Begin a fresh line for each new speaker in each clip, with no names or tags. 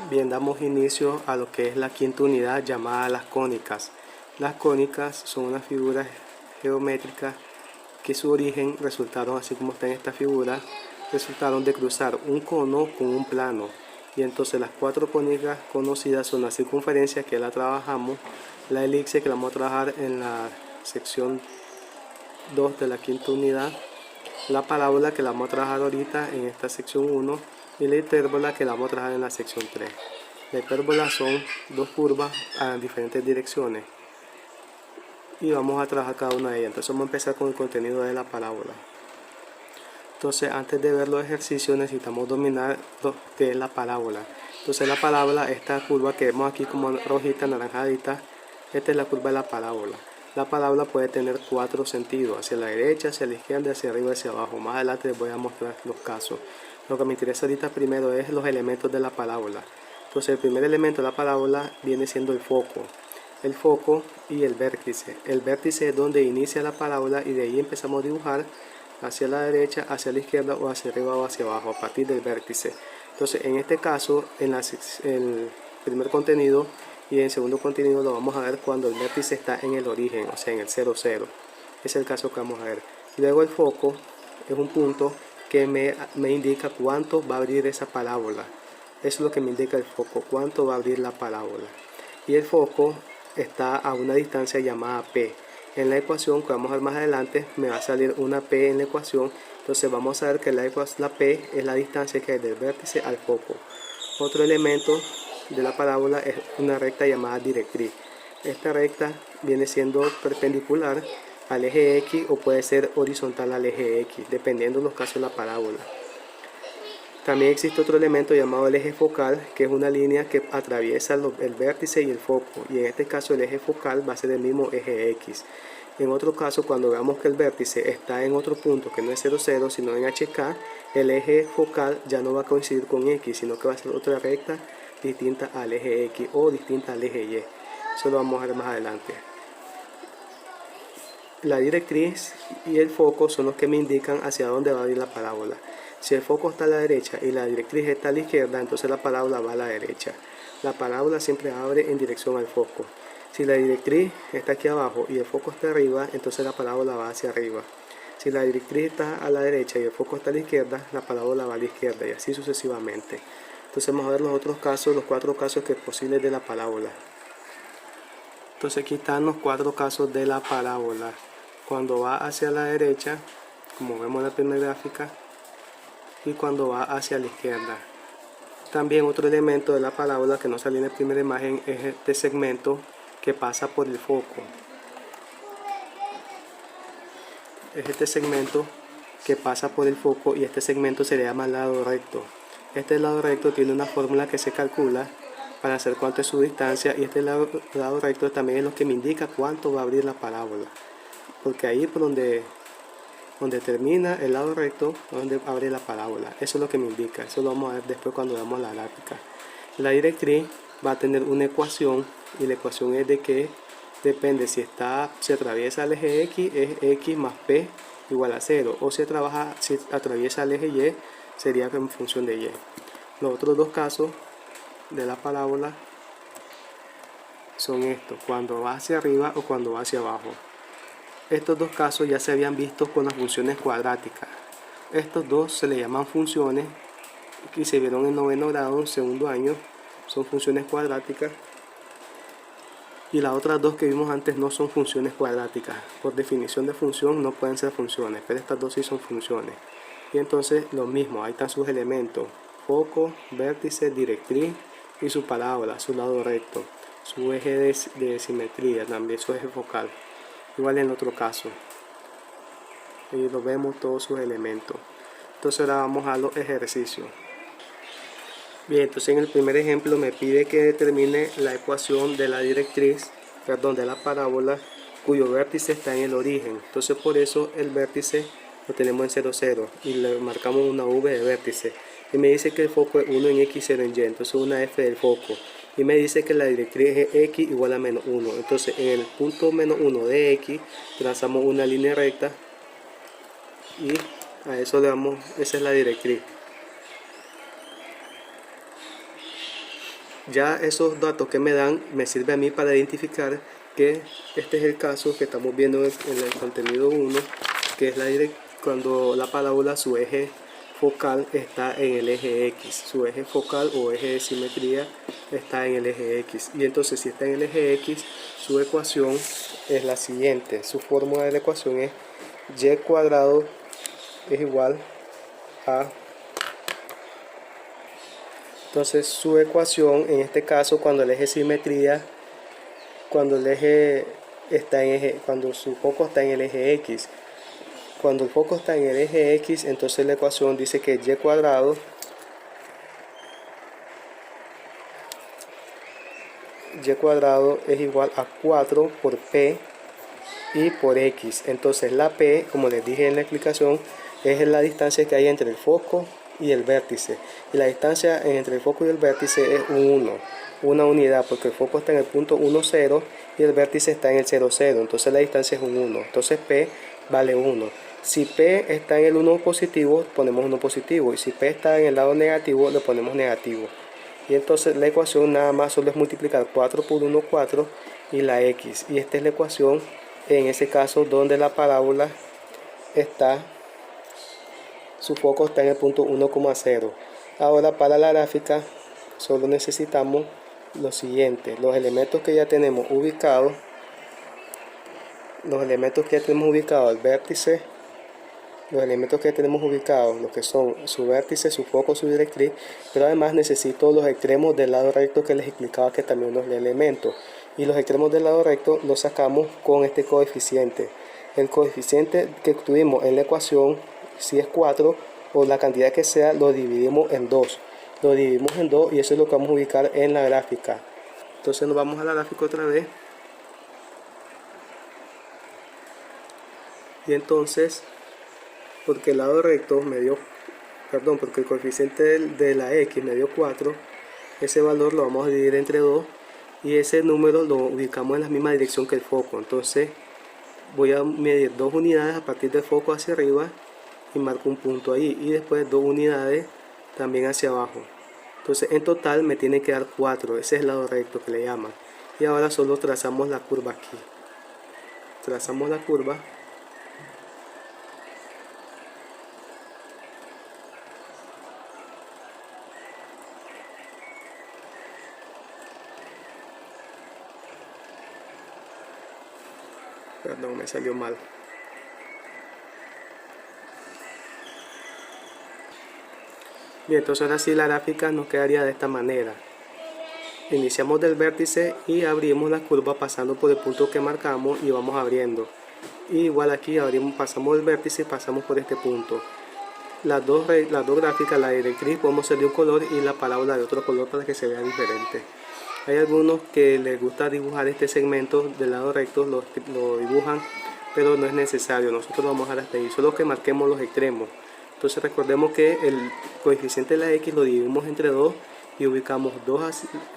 Bien, damos inicio a lo que es la quinta unidad llamada las cónicas. Las cónicas son unas figuras geométricas que su origen resultaron, así como está en esta figura, resultaron de cruzar un cono con un plano. Y entonces las cuatro cónicas conocidas son la circunferencia, que la trabajamos, la elipse, que la vamos a trabajar en la sección 2 de la quinta unidad, la parábola, que la vamos a trabajar ahorita en esta sección 1, y la hipérbola, que la vamos a trabajar en la sección 3. La hipérbola son dos curvas a diferentes direcciones y vamos a trabajar cada una de ellas. Entonces vamos a empezar con el contenido de la parábola. Entonces, antes de ver los ejercicios, necesitamos dominar lo que es la parábola. Entonces la parábola, esta curva que vemos aquí como rojita, anaranjadita, esta es la curva de la parábola. La parábola puede tener cuatro sentidos: hacia la derecha, hacia la izquierda, hacia arriba y hacia abajo. Más adelante les voy a mostrar los casos. Lo que me interesa ahorita primero es los elementos de la parábola. Entonces el primer elemento de la parábola viene siendo el foco. El foco y el vértice. El vértice es donde inicia la parábola y de ahí empezamos a dibujar hacia la derecha, hacia la izquierda o hacia arriba o hacia abajo a partir del vértice. Entonces en este caso, en el primer contenido y en el segundo contenido lo vamos a ver cuando el vértice está en el origen, o sea en el 0, 0. Ese es el caso que vamos a ver. Luego el foco es un punto que me indica cuánto va a abrir esa parábola. Eso es lo que me indica el foco, cuánto va a abrir la parábola. Y el foco está a una distancia llamada P. En la ecuación que vamos a ver más adelante me va a salir una P en la ecuación. Entonces vamos a ver que la P es la distancia que hay del vértice al foco. Otro elemento de la parábola es una recta llamada directriz. Esta recta viene siendo perpendicular al eje X o puede ser horizontal al eje X, dependiendo de los casos de la parábola. También existe otro elemento llamado el eje focal, que es una línea que atraviesa el vértice y el foco, y en este caso el eje focal va a ser el mismo eje X. En otro caso, cuando veamos que el vértice está en otro punto que no es 0, 0, sino en HK, el eje focal ya no va a coincidir con X, sino que va a ser otra recta distinta al eje X o distinta al eje Y. Eso lo vamos a ver más adelante. La directriz y el foco son los que me indican hacia dónde va a ir la parábola. Si el foco está a la derecha y la directriz está a la izquierda, entonces la parábola va a la derecha. La parábola siempre abre en dirección al foco. Si la directriz está aquí abajo y el foco está arriba, entonces la parábola va hacia arriba. Si la directriz está a la derecha y el foco está a la izquierda, la parábola va a la izquierda, y así sucesivamente. Entonces vamos a ver los otros casos, los cuatro casos que posibles de la parábola. Entonces aquí están los cuatro casos de la parábola. Cuando va hacia la derecha, como vemos en la primera gráfica, y cuando va hacia la izquierda. También otro elemento de la parábola que no sale en la primera imagen es este segmento que pasa por el foco. Es este segmento que pasa por el foco y este segmento se le llama lado recto. Este lado recto tiene una fórmula que se calcula para hacer cuánto es su distancia, y este lado recto también es lo que me indica cuánto va a abrir la parábola. Porque ahí por donde termina el lado recto, donde abre la parábola. Eso es lo que me indica. Eso lo vamos a ver después cuando veamos la gráfica. La directriz va a tener una ecuación, y la ecuación es de que depende si atraviesa el eje X, es X más P igual a 0, o si atraviesa el eje Y, sería en función de Y. Los otros dos casos de la parábola son estos: cuando va hacia arriba o cuando va hacia abajo. Estos dos casos ya se habían visto con las funciones cuadráticas. Estos dos se le llaman funciones y se vieron en noveno grado, en segundo año. Son funciones cuadráticas. Y las otras dos que vimos antes no son funciones cuadráticas. Por definición de función no pueden ser funciones, pero estas dos sí son funciones. Y entonces lo mismo, ahí están sus elementos: foco, vértice, directriz y su parábola, su lado recto, su eje de simetría, también su eje focal. Igual en el otro caso, y lo vemos todos sus elementos. Entonces ahora vamos a los ejercicios. Bien, entonces en el primer ejemplo me pide que determine la ecuación de la directriz, de la parábola, cuyo vértice está en el origen. Entonces por eso el vértice lo tenemos en 0, 0 y le marcamos una V de vértice. Y me dice que el foco es 1 en X, 0 en Y, entonces una F del foco. Y me dice que la directriz es X igual a menos 1. Entonces en el punto menos 1 de X trazamos una línea recta y a eso le damos, esa es la directriz. Ya esos datos que me dan me sirve a mí para identificar que este es el caso que estamos viendo en el contenido 1, que es cuando la parábola, su eje focal está en el eje X. Su eje focal o eje de simetría está en el eje X. Y entonces si está en el eje X, su ecuación es la siguiente. Su fórmula de la ecuación es y cuadrado es igual a... Entonces su ecuación, en este caso, cuando el eje de simetría, cuando su foco está en el eje X, cuando el foco está en el eje X, entonces la ecuación dice que y cuadrado es igual a 4 por P y por X. Entonces la P, como les dije en la explicación, es la distancia que hay entre el foco y el vértice. Y la distancia entre el foco y el vértice es una unidad, porque el foco está en el punto 1, 0 y el vértice está en el 0, 0. Entonces la distancia es un 1. Entonces P vale 1. Si P está en el 1 positivo, ponemos 1 positivo. Y si P está en el lado negativo, le ponemos negativo. Y entonces la ecuación nada más solo es multiplicar 4 por 1, 4 y la X. Y esta es la ecuación en ese caso donde la parábola está, su foco está en el punto 1,0. Ahora para la gráfica solo necesitamos lo siguiente: los elementos que ya tenemos ubicados, el vértice, los elementos que tenemos ubicados, los que son su vértice, su foco, su directriz, pero además necesito los extremos del lado recto que les explicaba que también los elementos. Y los extremos del lado recto los sacamos con este coeficiente. El coeficiente que tuvimos en la ecuación, si es 4 o la cantidad que sea, lo dividimos en 2. Lo dividimos en 2 y eso es lo que vamos a ubicar en la gráfica. Entonces nos vamos a la gráfica otra vez. Y entonces, porque el lado recto me dio, porque el coeficiente de la X me dio 4, ese valor lo vamos a dividir entre 2 y ese número lo ubicamos en la misma dirección que el foco. Entonces voy a medir 2 unidades a partir del foco hacia arriba y marco un punto ahí, y después 2 unidades también hacia abajo. Entonces en total me tiene que dar 4, ese es el lado recto que le llaman. Y ahora solo trazamos la curva aquí. Trazamos la curva. Perdón, me salió mal. Bien, entonces ahora sí la gráfica nos quedaría de esta manera. Iniciamos del vértice y abrimos la curva pasando por el punto que marcamos y vamos abriendo. Y igual aquí pasamos el vértice y pasamos por este punto. Las dos gráficas, la directriz podemos hacer de un color y la parábola de otro color para que se vea diferente. Hay algunos que les gusta dibujar este segmento del lado recto, lo dibujan, pero no es necesario. Nosotros lo vamos a dejar hasta ahí, solo que marquemos los extremos. Entonces recordemos que el coeficiente de la X lo dividimos entre 2 y ubicamos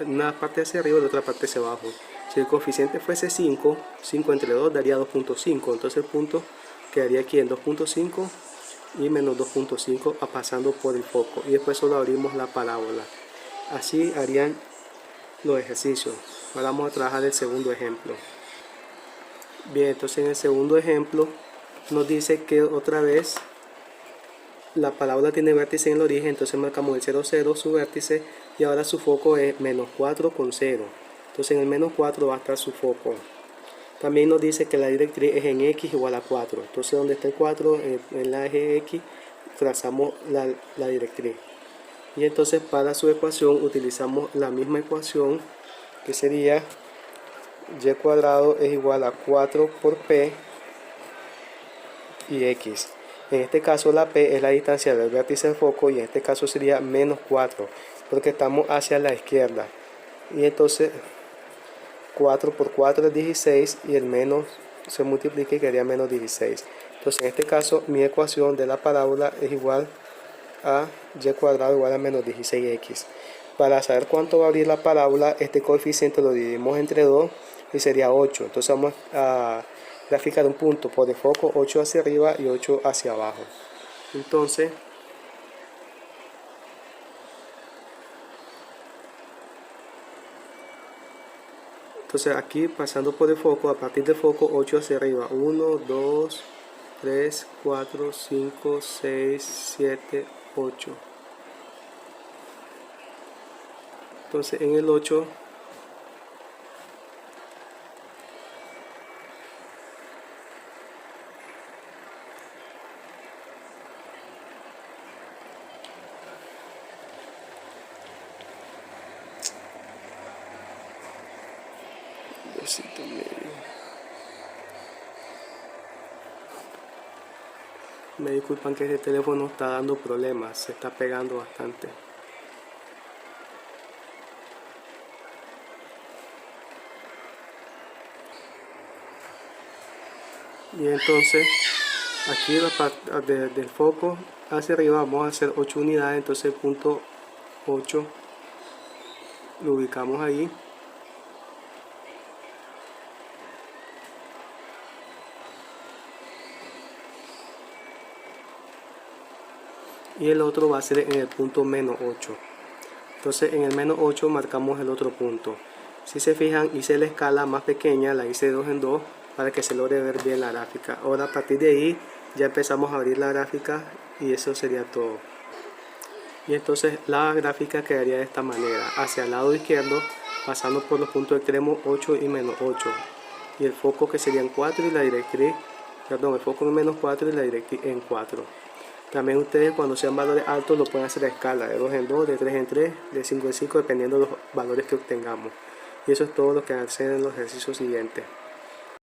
una parte hacia arriba y la otra parte hacia abajo. Si el coeficiente fuese 5, 5 entre 2 daría 2.5, entonces el punto quedaría aquí en 2.5 y menos 2.5 pasando por el foco, y después solo abrimos la parábola. Así harían los ejercicios. Ahora vamos a trabajar el segundo ejemplo. Bien, entonces en el segundo ejemplo nos dice que otra vez la parábola tiene vértice en el origen, entonces marcamos el 0, 0, su vértice, y ahora su foco es menos 4 con 0. Entonces en el menos 4 va a estar su foco. También nos dice que la directriz es en X igual a 4. Entonces donde está el 4, en la eje X, trazamos la directriz. Y entonces para su ecuación utilizamos la misma ecuación, que sería y cuadrado es igual a 4 por P y X. En este caso la P es la distancia del vértice del foco y en este caso sería menos 4 porque estamos hacia la izquierda. Y entonces 4 por 4 es 16 y el menos se multiplica y quedaría menos 16. Entonces en este caso mi ecuación de la parábola es igual a y cuadrado igual a menos 16x. Para saber cuánto va a abrir la parábola, este coeficiente lo dividimos entre 2 y sería 8. Entonces vamos a graficar un punto por el foco, 8 hacia arriba y 8 hacia abajo. Entonces Entonces aquí pasando por el foco, a partir del foco 8 hacia arriba, 1, 2, 3, 4, 5, 6, 7, 8. Entonces en el 8 me disculpan que este teléfono está dando problemas, se está pegando bastante. Y entonces aquí desde el foco hacia arriba vamos a hacer 8 unidades, entonces el punto 8 lo ubicamos ahí. Y el otro va a ser en el punto menos 8. Entonces en el menos 8 marcamos el otro punto. Si se fijan, hice la escala más pequeña, la hice de 2 en 2 para que se logre ver bien la gráfica. Ahora a partir de ahí ya empezamos a abrir la gráfica y eso sería todo. Y entonces la gráfica quedaría de esta manera: hacia el lado izquierdo, pasando por los puntos extremos 8 y menos 8. Y el foco que serían 4 y la directriz, perdón, el foco en menos 4 y la directriz en 4. También ustedes cuando sean valores altos lo pueden hacer a escala, de 2 en 2, de 3 en 3, de 5 en 5, dependiendo de los valores que obtengamos. Y eso es todo lo que hacen en los ejercicios siguientes.